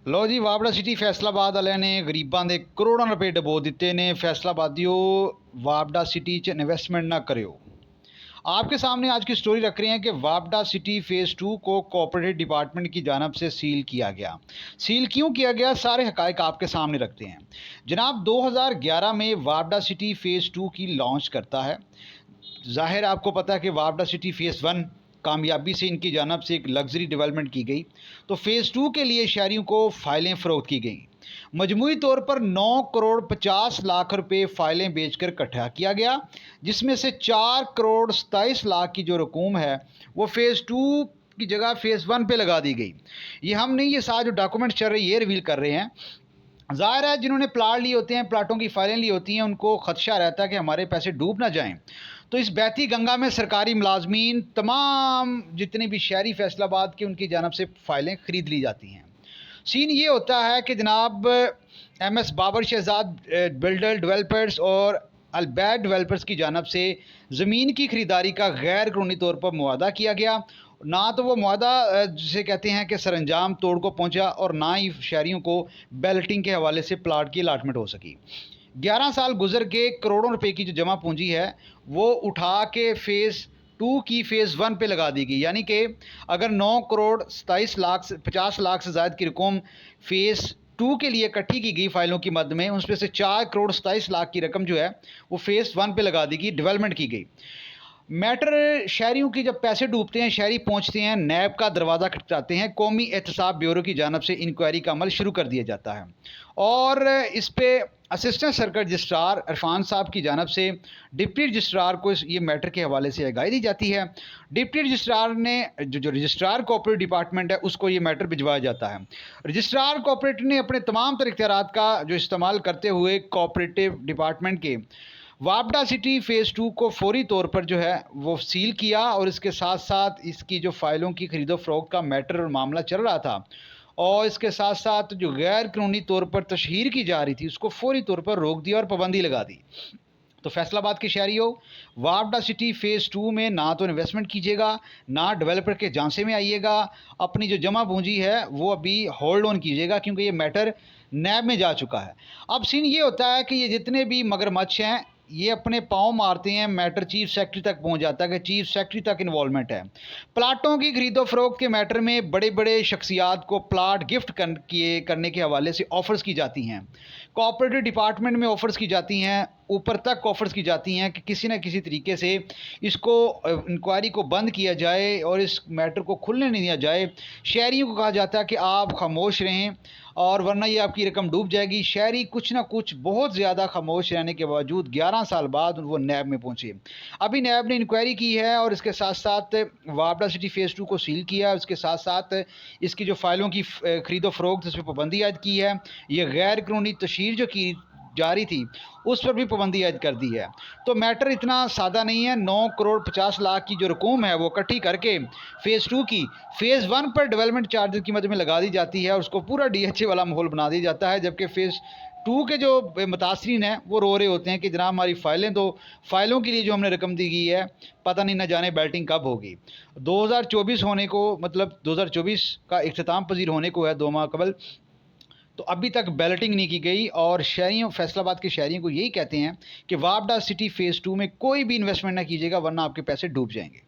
ਲਓ ਜੀ, ਵਾਪੜਾ ਸਿਟੀ ਫੈਸਲਾਬਾਦ ਵਾਲਿਆਂ ਨੇ ਗਰੀਬਾਂ ਦੇ ਕਰੋੜਾਂ ਰੁਪਏ ਡਬੋ ਦਿੱਤੇ ਨੇ। फैसलाबादियों वापडा सिटी च इन्वेस्टमेंट ना करो। आपके सामने आज की स्टोरी रख रहे हैं कि वापडा सिटी फेज़ 2 को कॉर्पोरेट डिपार्टमेंट की जानब से सील किया गया। सील क्यों किया गया, सारे हकायक आपके सामने रखते हैं। जनाब, 2011 में वापडा सिटी फेज़ 2 की लॉन्च करता है। ज़ाहिर आपको पता है कि वापडा सिटी फेज़ 1 कामयाबी से इनकी जानब से एक लग्जरी डेवलपमेंट की गई, तो फेज़ 2 के लिए शहरियों को फ़ाइलें फ़रोख्त की गई। मजमूई तौर पर 9 करोड़ 50 लाख रुपए फ़ाइलें बेचकर इकट्ठा किया गया, जिसमें से 4 करोड़ 27 लाख की जो रकूम है वो फेज़ 2 की जगह फेज़ 1 पे लगा दी गई। ये हम नहीं, ये सारे जो डॉक्यूमेंट चल रहे हैं ये रिवील कर रहे हैं। ज़ाहिर है जिन्होंने प्लाट लिए होते हैं, प्लाटों की फ़ाइलें ली होती हैं, उनको ख़दशा रहता है कि हमारे पैसे डूब ना जाएं। तो इस बहती गंगा में सरकारी मुलाजमीन, तमाम जितने भी शहरी फैसलाबाद के, उनकी जानब से फ़ाइलें ख़रीद ली जाती हैं। सीन ये होता है कि जनाब MS Babar Shahzad builder developers और अलबैद डेवलपर्स की जानब से ज़मीन की ख़रीदारी का गैर कानूनी तौर पर मुआहदा किया गया। ना तो वो मुआहदा जिसे कहते हैं कि सरंजाम तोड़ को पहुंचा, और ना ही शहरियों को बैलेटिंग के हवाले से प्लाट की अलाटमेंट हो सकी। 11 साल गुजर के करोड़ों रुपए की जो जमा पूंजी है वो उठा के फेज़ 2 की फेज़ 1 पे लगा दी गई। यानी कि अगर 9 करोड़ 27 लाख से 50 लाख से ज़ायद की रकम फेज़ 2 के लिए इकट्ठी की गई फ़ाइलों की मद में, उसमें से 4 करोड़ 27 लाख की रकम जो है वो फेज़ 1 पे लगा दी गई, डेवलपमेंट की गई। मैटर शहरियों की जब पैसे डूबते हैं, शहरी पहुंचते हैं, नैब का दरवाज़ा खटखटाते हैं, कौमी एहतसाब ब्यूरो की जानब से इंक्वायरी का अमल शुरू कर दिया जाता है, और इस पर असिस्टेंट सर्कल रजिस्ट्रार इरफान साहब की जानब से डिप्टी रजिस्ट्रार को ये मैटर के हवाले से आगाही दी जाती है। डिप्टी रजिस्ट्रार ने जो रजिस्ट्रार कॉर्पोरेट डिपार्टमेंट है उसको ये मैटर भिजवाया जाता है। रजिस्ट्रार कॉर्पोरेट ने अपने तमाम तर इख्तियारात का जो इस्तेमाल करते हुए कॉर्पोरेटिव डिपार्टमेंट के वापडा सिटी फेज़ 2 को फौरी तौर पर जो है वो सील किया, और इसके साथ साथ इसकी जो फ़ाइलों की खरीदो फ़रोख्त का मैटर और मामला चल रहा था, और इसके साथ साथ जो गैर कानूनी तौर पर तशहीर की जा रही थी उसको फौरी तौर पर रोक दिया और पाबंदी लगा दी। तो फैसलाबाद के शहरियों, वापडा सिटी फेज़ 2 में ना तो इन्वेस्टमेंट कीजिएगा, ना डेवलपर के झांसे में आइएगा। अपनी जो जमा पूंजी है वो अभी होल्ड ऑन कीजिएगा, क्योंकि ये मैटर नैब में जा चुका है। अब सीन ये होता है कि ये जितने भी मगरमच्छ हैं ये अपने पाँव मारते हैं, मैटर चीफ सेक्रेटरी तक पहुंच जाता है कि चीफ सेक्रेटरी तक इन्वॉल्वमेंट है। प्लाटों की खरीदो फरोख्त के मैटर में बड़े बड़े शख्सियात को प्लाट गिफ्ट करने के हवाले से ऑफ़र्स की जाती हैं, कोऑपरेटिव डिपार्टमेंट में ऑफ़र्स की जाती हैं, ऊपर तक ऑफ़र्स की जाती हैं कि किसी न किसी तरीके से इसको इंक्वायरी को बंद किया जाए और इस मैटर को खुलने नहीं दिया जाए। शहरियों को कहा जाता है कि आप खामोश रहें, और वरना ये आपकी रकम डूब जाएगी। शहरी कुछ ना कुछ बहुत ज़्यादा खामोश रहने के बावजूद 11 साल बाद वो नैब में पहुँचे। अभी नैब ने इंक्वायरी की है, और इसके साथ साथ वापडा सिटी फेज़ 2 को सील किया, उसके साथ साथ इसकी जो फ़ाइलों की खरीदो फ़रोख्त उस पर पाबंदी आयद की है। ये गैर कानूनी तशहीर जो की जा रही थी उस पर भी पाबंदी आयद कर दी है। तो मैटर इतना सादा नहीं है। 9 करोड़ 50 लाख की जो रकूम है वो इकट्ठी करके फेज़ 2 की फेज़ 1 पर डेवलपमेंट चार्जेस की मद में लगा दी जाती है, और उसको पूरा DHA वाला माहौल बना दिया जाता है। जबकि फेज़ 2 के जो मुतासरीन हैं वो रो रहे होते हैं कि जनाब हमारी फ़ाइलें दो, फ़ाइलों के लिए जो हमने रकम दी गई है पता नहीं, न जाने बैल्टिंग कब होगी। 2024 होने को, मतलब 2024 का इख्तिताम पजीर होने को है 2 माह कबल, तो अभी तक बैलेटिंग नहीं की गई। और शहरियों, फैसलाबाद के शहरियों को यही कहते हैं कि वापडा सिटी फेज़ 2 में कोई भी इन्वेस्टमेंट ना कीजिएगा, वरना आपके पैसे डूब जाएंगे।